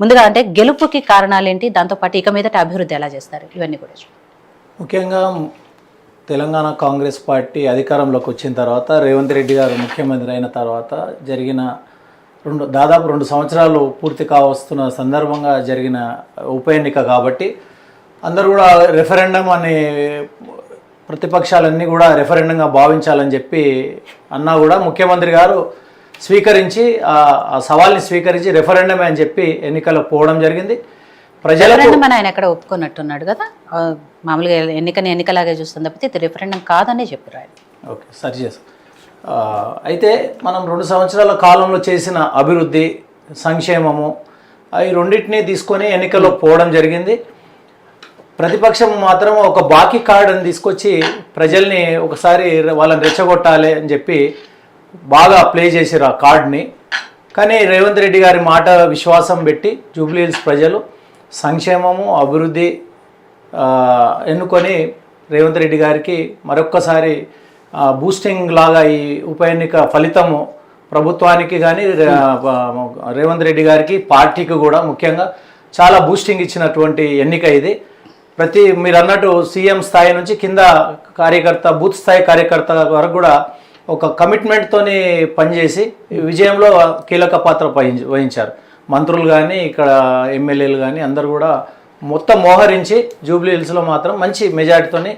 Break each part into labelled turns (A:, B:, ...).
A: ముందుగా అంటే గెలుపుకి కారణాలు ఏంటి, దాంతోపాటు ఇక మీదట అభివృద్ధి ఎలా చేస్తారు, ఇవన్నీ కూడా
B: ముఖ్యంగా తెలంగాణ కాంగ్రెస్ పార్టీ అధికారంలోకి వచ్చిన తర్వాత రేవంత్ రెడ్డి గారు ముఖ్యమంత్రి అయిన తర్వాత జరిగిన దాదాపు 2 సంవత్సరాలు పూర్తి కావస్తున్న సందర్భంగా జరిగిన ఉప ఎన్నిక కాబట్టి అందరూ కూడా రెఫరెండం అనే ప్రతిపక్షాలన్నీ కూడా రెఫరెండంగా భావించాలని చెప్పి అన్నా కూడా ముఖ్యమంత్రి గారు స్వీకరించి ఆ సవాల్ని స్వీకరించి రెఫరెండమే అని చెప్పి ఎన్నికల్లో పోవడం జరిగింది.
A: ప్రజలకు ఆయన ఎక్కడ ఒప్పుకున్నట్టున్నాడు కదా, మామూలుగా ఎన్నికలాగే చూస్తుంది తప్పితే ఇది రిఫరెండం కాదని చెప్పారు ఆయన.
B: ఓకే, సరి చేస్తాం. అయితే మనం 2 సంవత్సరాల కాలంలో చేసిన అభివృద్ధి సంక్షేమము ఈ రెండింటినీ తీసుకొని ఎన్నికల్లో పోవడం జరిగింది. ప్రతిపక్షం మాత్రం ఒక బాకీ కార్డుని తీసుకొచ్చి ప్రజల్ని ఒకసారి వాళ్ళని రెచ్చగొట్టాలి అని చెప్పి బాగా ప్లే చేసారు ఆ కార్డుని. కానీ రేవంత్ రెడ్డి గారి మాట విశ్వాసం పెట్టి జూబ్లీహిల్స్ ప్రజలు సంక్షేమము అభివృద్ధి ఎన్నుకొని రేవంత్ రెడ్డి గారికి మరొక్కసారి బూస్టింగ్ లాగా ఈ ఉప ఎన్నిక ఫలితము ప్రభుత్వానికి కానీ రేవంత్ రెడ్డి గారికి పార్టీకి కూడా ముఖ్యంగా చాలా బూస్టింగ్ ఇచ్చినటువంటి ఎన్నిక ఇది. మీరు అన్నట్టు సీఎం స్థాయి నుంచి కింద కార్యకర్త బూత్ స్థాయి కార్యకర్త వరకు కూడా ఒక కమిట్మెంట్తోని పనిచేసి విజయంలో కీలక పాత్ర వహించారు. మంత్రులు కానీ ఇక్కడ ఎమ్మెల్యేలు కానీ అందరూ కూడా మొత్తం మోహరించి జూబ్లీహిల్స్లో మాత్రం మంచి మెజార్టీతోని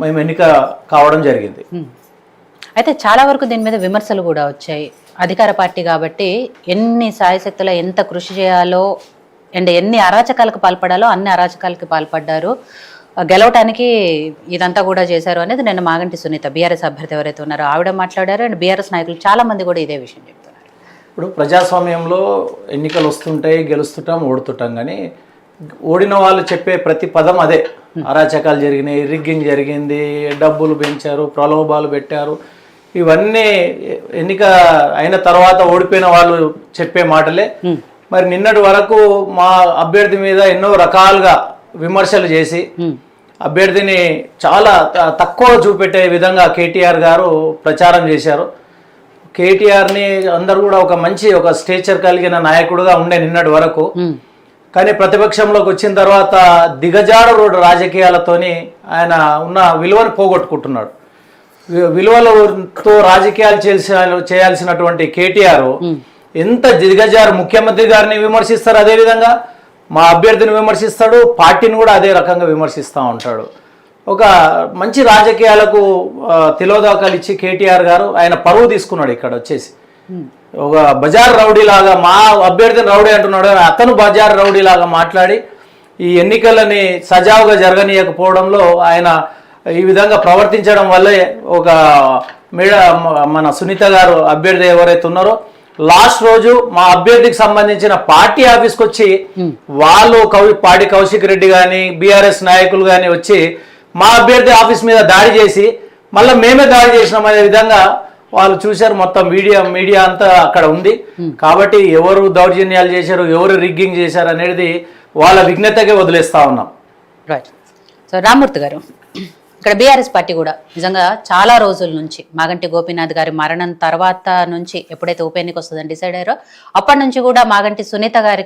B: మేము ఎన్నిక కావడం జరిగింది.
A: అయితే చాలా వరకు దీని మీద విమర్శలు కూడా వచ్చాయి. అధికార పార్టీ కాబట్టి ఎన్ని సాయశక్తుల ఎంత కృషి చేయాలో అండ్ ఎన్ని అరాచకాలకు పాల్పడాలో అన్ని అరాచకాలకి పాల్పడ్డారు, గెలవటానికి ఇదంతా కూడా చేశారు అనేది నిన్న మాగంటి సునీత బీఆర్ఎస్ అభ్యర్థి ఎవరైతే ఉన్నారో ఆవిడ మాట్లాడారు. అండ్ బీఆర్ఎస్ నాయకులు చాలా మంది కూడా ఇదే విషయం చెప్తున్నారు.
B: ఇప్పుడు ప్రజాస్వామ్యంలో ఎన్నికలు వస్తుంటాయి, గెలుస్తుంటాం, ఓడుతుంటాం. కానీ ఓడిన వాళ్ళు చెప్పే ప్రతి పదం అదే, అరాచకాలు జరిగినాయి, రిగ్గింగ్ జరిగింది, డబ్బులు పెంచారు, ప్రలోభాలు పెట్టారు. ఇవన్నీ ఎన్నిక అయిన తర్వాత ఓడిపోయిన వాళ్ళు చెప్పే మాటలే. మరి నిన్నటి వరకు మా అభ్యర్థి మీద ఎన్నో రకాలుగా విమర్శలు చేసి అభ్యర్థిని చాలా తక్కువ చూపెట్టే విధంగా కేటీఆర్ గారు ప్రచారం చేశారు. కేటీఆర్ని అందరూ కూడా ఒక స్టేచర్ కలిగిన నాయకుడుగా ఉండే నిన్నటి వరకు. కానీ ప్రతిపక్షంలోకి వచ్చిన తర్వాత దిగజారు రాజకీయాలతోని ఆయన ఉన్న విలువను పోగొట్టుకుంటున్నాడు. విలువలతో రాజకీయాలు చేయాల్సినటువంటి కేటీఆర్ ఎంత దిగజారు ముఖ్యమంత్రి గారిని విమర్శిస్తారు, అదేవిధంగా మా అభ్యర్థిని విమర్శిస్తాడు, పార్టీని కూడా అదే రకంగా విమర్శిస్తూ ఉంటాడు. ఒక మంచి రాజకీయాలకు తిలోదాకాలు ఇచ్చి కేటీఆర్ గారు ఆయన పరువు తీసుకున్నాడు. ఇక్కడ వచ్చేసి ఒక బజార్ రౌడీ లాగా మా అభ్యర్థిని రౌడీ అంటున్నాడు, అతను బజార్ రౌడీ లాగా మాట్లాడి ఈ ఎన్నికలని సజావుగా జరగనీయకపోవడంలో ఆయన ఈ విధంగా ప్రవర్తించడం వల్లే ఒక మన సునీత గారు అభ్యర్థి ఎవరైతే ఉన్నారో లాస్ట్ రోజు మా అభ్యర్థికి సంబంధించిన పార్టీ ఆఫీస్కి వచ్చి వాళ్ళు పాడి కౌశిక్ రెడ్డి కానీ బీఆర్ఎస్ నాయకులు కానీ వచ్చి మా అభ్యర్థి ఆఫీస్ మీద దాడి చేసి మళ్ళీ మేమే దాడి చేసినాం అనే విధంగా వాళ్ళు చూశారు. మొత్తం మీడియా అంతా అక్కడ ఉంది. కాబట్టి ఎవరు దౌర్జన్యాలు చేశారు, ఎవరు రిగ్గింగ్ చేశారు అనేది వాళ్ళ విఘ్నతకే వదిలేస్తా ఉన్నాం.
A: రైట్. సో రామ్మూర్తి గారు, ఇక్కడ బీఆర్ఎస్ పార్టీ కూడా నిజంగా చాలా రోజుల నుంచి మాగంటి గోపీనాథ్ గారి మరణం తర్వాత నుంచి ఎప్పుడైతే ఉప ఎన్నిక వస్తుందని డిసైడ్ అయ్యారో అప్పటి నుంచి కూడా మాగంటి సునీత గారి